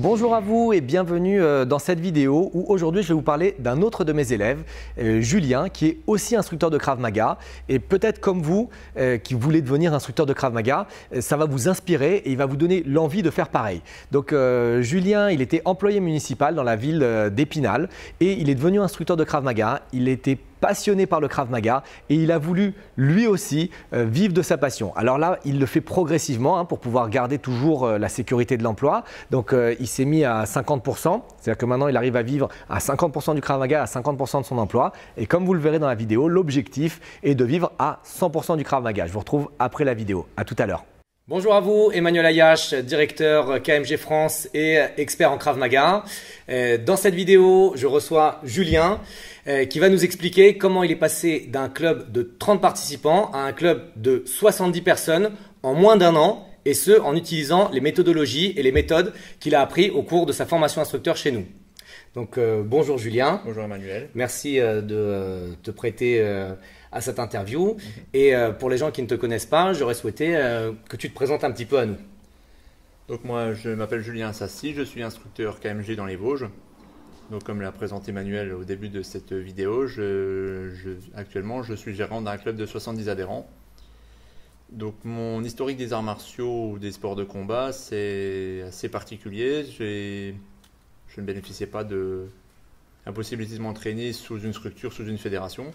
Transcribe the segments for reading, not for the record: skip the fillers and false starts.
Bonjour à vous et bienvenue dans cette vidéo où aujourd'hui je vais vous parler d'un autre de mes élèves, Julien, qui est aussi instructeur de Krav Maga. Et peut-être comme vous qui voulez devenir instructeur de Krav Maga, ça va vous inspirer et il va vous donner l'envie de faire pareil. Donc Julien, il était employé municipal dans la ville d'Épinal et il est devenu instructeur de Krav Maga. Il était passionné par le Krav Maga et il a voulu lui aussi vivre de sa passion. Alors là, il le fait progressivement pour pouvoir garder toujours la sécurité de l'emploi. Donc il s'est mis à 50%, c'est-à-dire que maintenant il arrive à vivre à 50% du Krav Maga, à 50% de son emploi. Et comme vous le verrez dans la vidéo, l'objectif est de vivre à 100% du Krav Maga. Je vous retrouve après la vidéo. À tout à l'heure. Bonjour à vous, Emmanuel Ayache, directeur KMG France et expert en Krav Maga. Dans cette vidéo, je reçois Julien qui va nous expliquer comment il est passé d'un club de 30 participants à un club de 70 personnes en moins d'un an, et ce en utilisant les méthodologies et les méthodes qu'il a appris au cours de sa formation instructeur chez nous. Donc bonjour Julien. Bonjour Emmanuel. Merci de te prêter à cette interview. Et pour les gens qui ne te connaissent pas, j'aurais souhaité que tu te présentes un petit peu à nous. Donc moi je m'appelle Julien Sassi, je suis instructeur KMG dans les Vosges. Donc comme l'a présenté Emmanuel au début de cette vidéo, actuellement je suis gérant d'un club de 70 adhérents. Donc mon historique des arts martiaux ou des sports de combat, c'est assez particulier. Je ne bénéficiais pas de la possibilité de m'entraîner sous une structure, sous une fédération.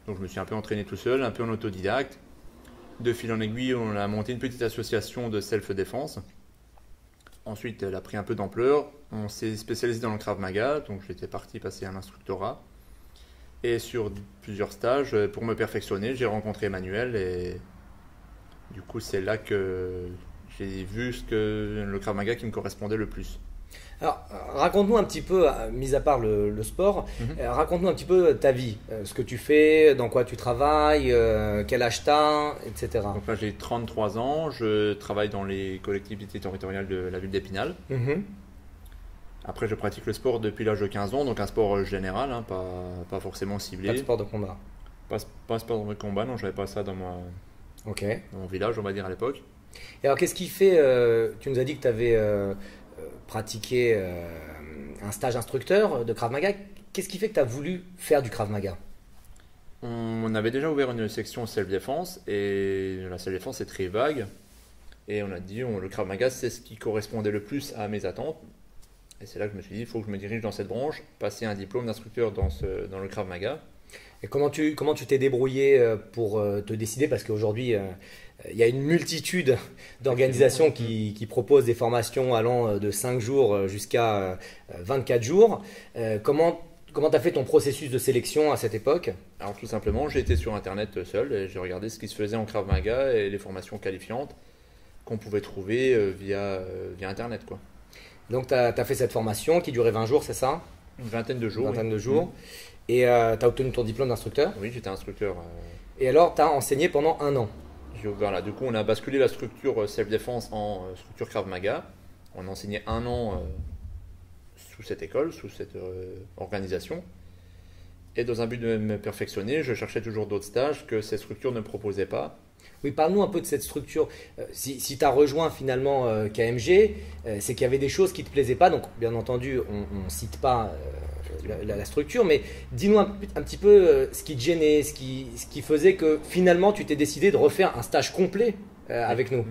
Donc je me suis un peu entraîné tout seul, un peu en autodidacte. De fil en aiguille, on a monté une petite association de self-défense. Ensuite, elle a pris un peu d'ampleur. On s'est spécialisé dans le Krav Maga, donc j'étais parti passer un instructorat. Et sur plusieurs stages, pour me perfectionner, j'ai rencontré Emmanuel et du coup, c'est là que j'ai vu le Krav Maga qui me correspondait le plus. Alors, raconte-nous un petit peu, mis à part le sport, raconte-nous un petit peu ta vie, ce que tu fais, dans quoi tu travailles, quel âge tu as, etc. Donc là, j'ai 33 ans, je travaille dans les collectivités territoriales de la ville d'Épinal. Après, je pratique le sport depuis l'âge de 15 ans, donc un sport général, pas forcément ciblé. Pas de sport de combat. Pas sport de combat, non, je n'avais pas ça dans mon village, on va dire, à l'époque. Et alors, qu'est-ce qui fait, tu nous as dit que tu avais pratiqué un stage instructeur de Krav Maga. Qu'est-ce qui fait que tu as voulu faire du Krav Maga? On avait déjà ouvert une section self-défense et la self-défense est très vague. Et on a dit, le Krav Maga, c'est ce qui correspondait le plus à mes attentes. Et c'est là que je me suis dit, il faut que je me dirige dans cette branche, passer un diplôme d'instructeur dans le Krav Maga. Et comment tu t'es débrouillé pour te décider? Parce qu'aujourd'hui, il y a une multitude d'organisations qui proposent des formations allant de 5 jours jusqu'à 24 jours. Comment tu as fait ton processus de sélection à cette époque? Alors tout simplement, j'ai été sur Internet seul et j'ai regardé ce qui se faisait en Krav Maga et les formations qualifiantes qu'on pouvait trouver via Internet, quoi. Donc tu as fait cette formation qui durait 20 jours, c'est ça? Une vingtaine de jours. Une vingtaine de jours. Et tu as obtenu ton diplôme d'instructeur? Oui, j'étais instructeur. Et alors, tu as enseigné pendant un an? Voilà, du coup, on a basculé la structure self-défense en structure Krav Maga. On a enseigné un an sous cette école, sous cette organisation. Et dans un but de me perfectionner, je cherchais toujours d'autres stages que ces structures ne proposaient pas. Oui, parle-nous un peu de cette structure. Si tu as rejoint finalement KMG, c'est qu'il y avait des choses qui ne te plaisaient pas. Donc, bien entendu, on ne cite pas la structure, mais dis-nous un petit peu ce qui te gênait, ce qui faisait que finalement tu t'es décidé de refaire un stage complet avec nous.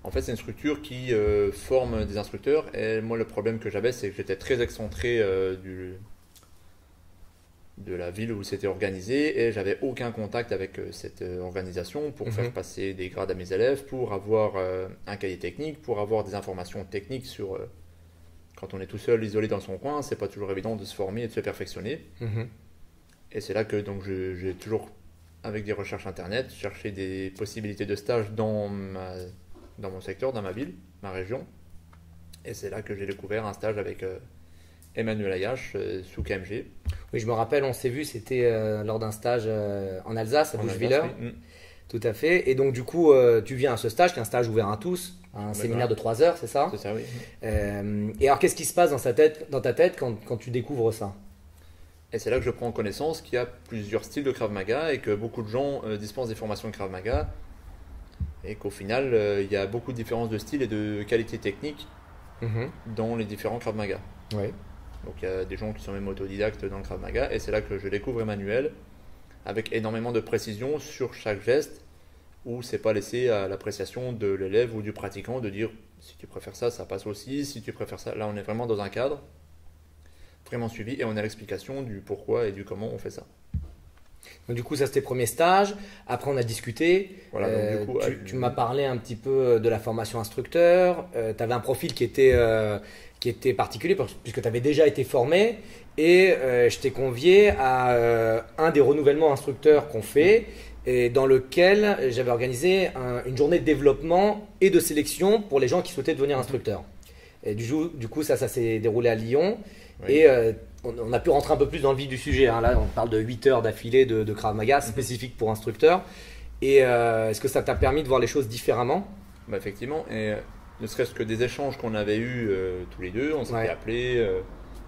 En fait, c'est une structure qui forme des instructeurs. Et moi, le problème que j'avais, c'est que j'étais très excentré de la ville où c'était organisé et j'avais aucun contact avec cette organisation pour faire passer des grades à mes élèves, pour avoir un cahier technique, pour avoir des informations techniques sur quand on est tout seul isolé dans son coin, c'est pas toujours évident de se former et de se perfectionner. Et c'est là que donc j'ai toujours, avec des recherches internet, cherché des possibilités de stage dans mon secteur, dans ma ville, ma région. Et c'est là que j'ai découvert un stage avec Emmanuel Ayache sous KMG. Oui, je me rappelle, on s'est vu, c'était lors d'un stage en Alsace, à Bouchwiller. Oui. Tout à fait. Et donc, du coup, tu viens à ce stage, qui est un stage ouvert à tous, un séminaire de 3 heures, c'est ça? C'est ça, oui. Et alors, qu'est-ce qui se passe dans ta tête quand tu découvres ça? Et c'est là que je prends connaissance qu'il y a plusieurs styles de Krav Maga et que beaucoup de gens dispensent des formations de Krav Maga et qu'au final, il y a beaucoup de différences de style et de qualité technique dans les différents Krav Maga. Oui. Donc il y a des gens qui sont même autodidactes dans le Krav Maga, et c'est là que je découvre Emmanuel, avec énormément de précision sur chaque geste, où c'est pas laissé à l'appréciation de l'élève ou du pratiquant de dire si tu préfères ça, ça passe aussi, si tu préfères ça. Là, on est vraiment dans un cadre vraiment suivi et on a l'explication du pourquoi et du comment on fait ça. Donc du coup, ça c'était premier stage. Après, on a discuté. Voilà, donc, du coup, tu m'as parlé un petit peu de la formation instructeur. Tu avais un profil qui était particulier puisque tu avais déjà été formé. Et je t'ai convié à un des renouvellements instructeurs qu'on fait et dans lequel j'avais organisé une journée de développement et de sélection pour les gens qui souhaitaient devenir instructeurs. Et du coup, ça s'est déroulé à Lyon. Oui. Et on a pu rentrer un peu plus dans le vif du sujet. Hein. Là, on parle de 8 heures d'affilée de Krav Maga spécifique pour instructeurs. Et est-ce que ça t'a permis de voir les choses différemment? Bah, effectivement. Et ne serait-ce que des échanges qu'on avait eus tous les deux, on s'était appelés.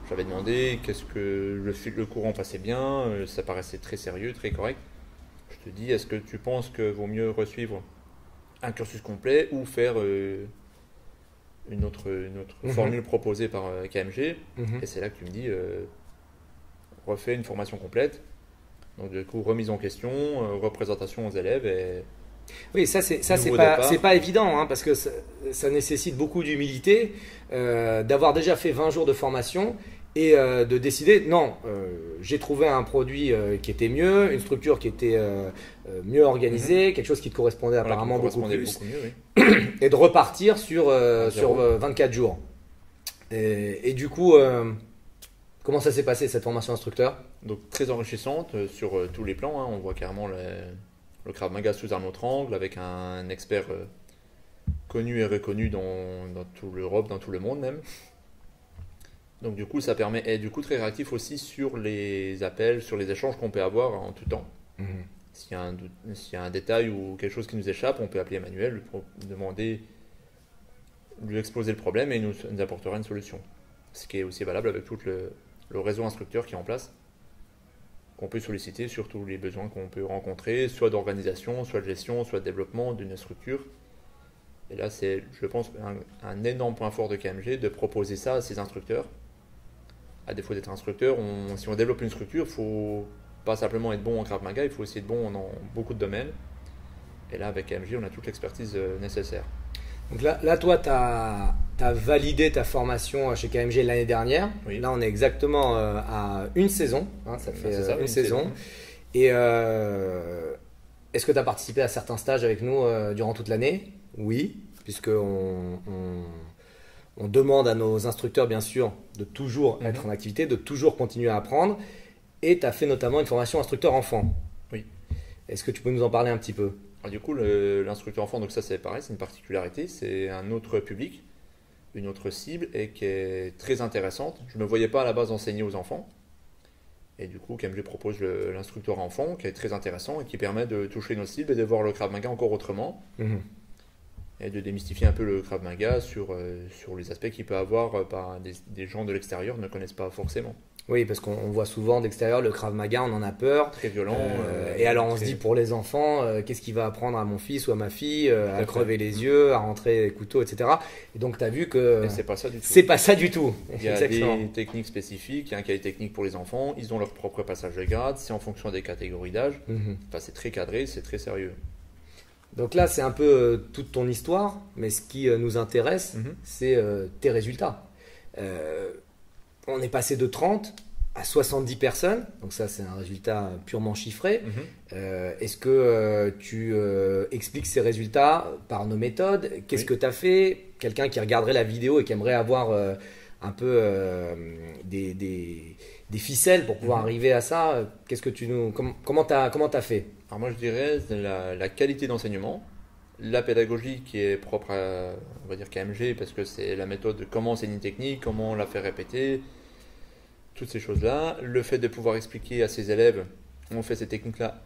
J'avais demandé qu'est-ce que le courant passait bien, ça paraissait très sérieux, très correct. Je te dis, est-ce que tu penses que vaut mieux suivre un cursus complet ou faire une autre formule proposée par KMG? Et c'est là que tu me dis, refais une formation complète. Donc du coup, remise en question, représentation aux élèves. Et oui, ça c'est pas évident hein, parce que ça nécessite beaucoup d'humilité, d'avoir déjà fait 20 jours de formation et de décider, non, j'ai trouvé un produit qui était mieux, une structure qui était mieux organisée, quelque chose qui te correspondait apparemment beaucoup plus, mieux, oui. Et de repartir sur 24 jours. Et du coup, comment ça s'est passé cette formation instructeur? Donc très enrichissante sur tous les plans, hein. On voit carrément le Krav Maga sous un autre angle avec un expert connu et reconnu dans toute l'Europe, dans tout le monde même. Donc du coup ça permet, et du coup très réactif aussi sur les appels, sur les échanges qu'on peut avoir en tout temps. S'il y a un détail ou quelque chose qui nous échappe, on peut appeler Emmanuel, lui demander, lui exposer le problème et il nous apportera une solution. Ce qui est aussi valable avec tout le réseau instructeur qui est en place, qu'on peut solliciter sur tous les besoins qu'on peut rencontrer, soit d'organisation, soit de gestion, soit de développement d'une structure. Et là, c'est, je pense, un énorme point fort de KMG de proposer ça à ses instructeurs. À défaut d'être instructeur, si on développe une structure, il ne faut pas simplement être bon en Krav Maga, il faut aussi être bon dans beaucoup de domaines. Et là, avec KMG, on a toute l'expertise nécessaire. Donc là toi, tu as validé ta formation chez KMG l'année dernière. Oui. Là, on est exactement à une saison. Hein, ça fait une saison. Et est-ce que tu as participé à certains stages avec nous durant toute l'année? Oui, puisqu'on on demande à nos instructeurs, bien sûr, de toujours être en activité, de toujours continuer à apprendre. Et tu as fait notamment une formation instructeur enfant. Oui. Est-ce que tu peux nous en parler un petit peu? Alors, du coup, l'instructeur enfant, donc ça c'est pareil, c'est une particularité, c'est un autre public, une autre cible et qui est très intéressante. Je ne me voyais pas à la base enseigner aux enfants. Et du coup, KMG propose l'instructeur enfant qui est très intéressant et qui permet de toucher nos cibles et de voir le Krav Maga encore autrement. Et de démystifier un peu le Krav Maga sur les aspects qu'il peut avoir par des gens de l'extérieur ne connaissent pas forcément. Oui, parce qu'on voit souvent d'extérieur le Krav Maga, on en a peur. Très violent. Et alors on se dit pour les enfants, qu'est-ce qu'il va apprendre à mon fils ou à ma fille à crever les yeux, à rentrer les couteaux, etc. Et donc tu as vu que c'est pas ça du tout. C'est pas ça du tout. Il y a des techniques spécifiques, il y a un cahier technique pour les enfants, ils ont leur propre passage de grade, c'est en fonction des catégories d'âge. Enfin, c'est très cadré, c'est très sérieux. Donc là, c'est un peu toute ton histoire, mais ce qui nous intéresse, c'est tes résultats. On est passé de 30 à 70 personnes, donc ça c'est un résultat purement chiffré. Est-ce que tu expliques ces résultats par nos méthodes? Qu'est-ce que tu as fait? Quelqu'un qui regarderait la vidéo et qui aimerait avoir un peu des ficelles pour pouvoir arriver à ça, qu'est-ce que comment t'as fait? Alors moi je dirais la qualité d'enseignement, la pédagogie qui est propre à, on va dire, KMG, parce que c'est la méthode de comment enseigner une technique, comment la faire répéter, toutes ces choses-là. Le fait de pouvoir expliquer à ses élèves, on fait ces techniques-là,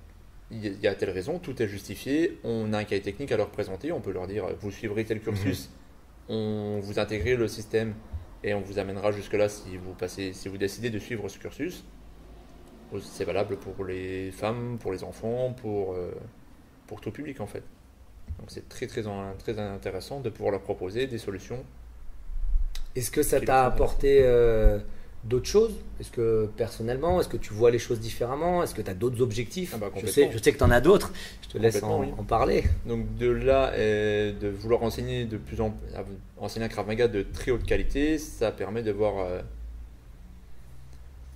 il y a telle raison, tout est justifié, on a un cahier technique à leur présenter, on peut leur dire, vous suivrez tel cursus, on vous intégrez le système et on vous amènera jusque-là si vous décidez de suivre ce cursus. C'est valable pour les femmes, pour les enfants, pour tout public en fait. Donc c'est très intéressant de pouvoir leur proposer des solutions Est-ce que ça t'a apporté d'autres choses? Est-ce que personnellement, est-ce que tu vois les choses différemment? Est-ce que tu as d'autres objectifs? Je sais que tu en as d'autres. Je te laisse en parler. Donc de là, de vouloir enseigner enseigner un Krav Maga de très haute qualité, ça permet de voir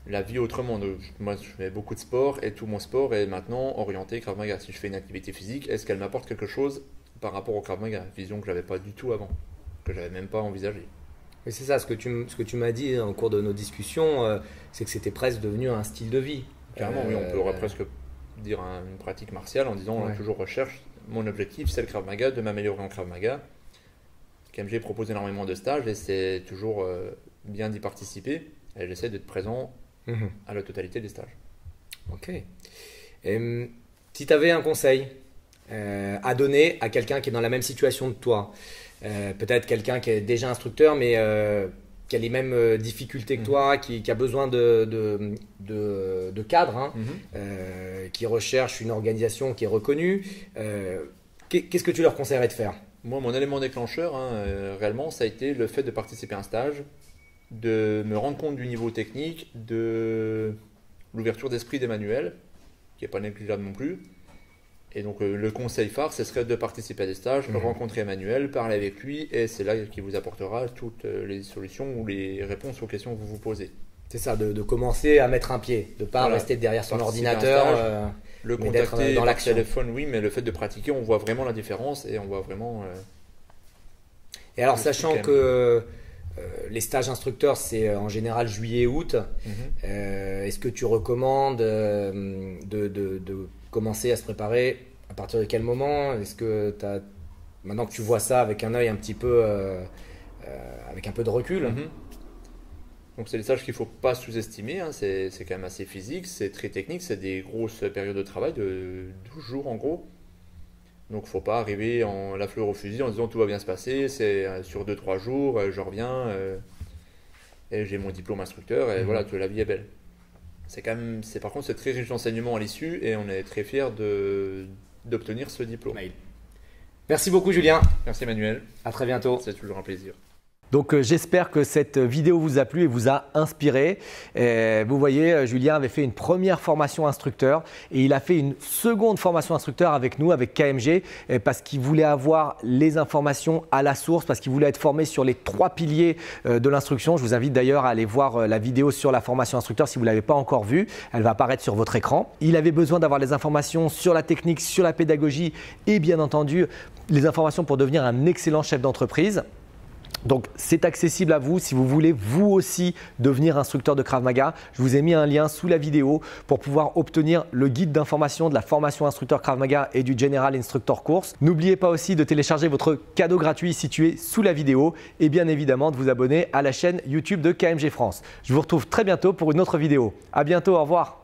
la vie autrement. Donc, moi, je fais beaucoup de sport et tout mon sport est maintenant orienté Krav Maga. Si je fais une activité physique, est-ce qu'elle m'apporte quelque chose par rapport au Krav Maga? Vision que je n'avais pas du tout avant, que je n'avais même pas envisagé. Et c'est ça, ce que tu m'as dit au cours de nos discussions, c'est que c'était presque devenu un style de vie. Carrément, oui, on pourrait presque dire une pratique martiale en disant on toujours recherche, mon objectif c'est le Krav Maga, de m'améliorer en Krav Maga. KMG propose énormément de stages et c'est toujours bien d'y participer et j'essaie d'être présent à la totalité des stages. Ok. Et, si tu avais un conseil à donner à quelqu'un qui est dans la même situation que toi, peut-être quelqu'un qui est déjà instructeur mais qui a les mêmes difficultés que toi, qui a besoin de cadre, qui recherche une organisation qui est reconnue, qu'est-ce que tu leur conseillerais de faire? Moi, mon élément déclencheur, réellement, ça a été le fait de participer à un stage, de me rendre compte du niveau technique, de l'ouverture d'esprit d'Emmanuel, qui n'est pas négligeable non plus. Et donc le conseil phare, ce serait de participer à des stages, rencontrer Emmanuel, parler avec lui, et c'est là qu'il vous apportera toutes les solutions ou les réponses aux questions que vous vous posez. C'est ça, de commencer à mettre un pied, de ne pas rester derrière son ordinateur, le contacter dans l'action. Téléphone, oui, mais le fait de pratiquer, on voit vraiment la différence et on voit vraiment... et alors, sachant que les stages instructeurs, c'est en général juillet-août, est-ce que tu recommandes de commencer à se préparer à partir de quel moment? Est-ce que maintenant que tu vois ça avec un œil un petit peu avec un peu de recul? Donc c'est des stages qu'il ne faut pas sous-estimer, c'est quand même assez physique, c'est très technique, c'est des grosses périodes de travail de 12 jours en gros. Donc il ne faut pas arriver en la fleur au fusil en disant tout va bien se passer, c'est sur 2-3 jours, je reviens et j'ai mon diplôme instructeur et voilà, la vie est belle. Par contre, c'est très riche d'enseignements à l'issue et on est très fiers d'obtenir ce diplôme. Merci beaucoup Julien. Merci Emmanuel. À très bientôt. C'est toujours un plaisir. Donc j'espère que cette vidéo vous a plu et vous a inspiré. Vous voyez, Julien avait fait une première formation instructeur et il a fait une seconde formation instructeur avec nous, avec KMG, parce qu'il voulait avoir les informations à la source, parce qu'il voulait être formé sur les 3 piliers de l'instruction. Je vous invite d'ailleurs à aller voir la vidéo sur la formation instructeur si vous ne l'avez pas encore vue. Elle va apparaître sur votre écran. Il avait besoin d'avoir les informations sur la technique, sur la pédagogie et bien entendu les informations pour devenir un excellent chef d'entreprise. Donc c'est accessible à vous si vous voulez vous aussi devenir instructeur de Krav Maga. Je vous ai mis un lien sous la vidéo pour pouvoir obtenir le guide d'information de la formation instructeur Krav Maga et du General Instructor Course. N'oubliez pas aussi de télécharger votre cadeau gratuit situé sous la vidéo et bien évidemment de vous abonner à la chaîne YouTube de KMG France. Je vous retrouve très bientôt pour une autre vidéo. À bientôt, au revoir.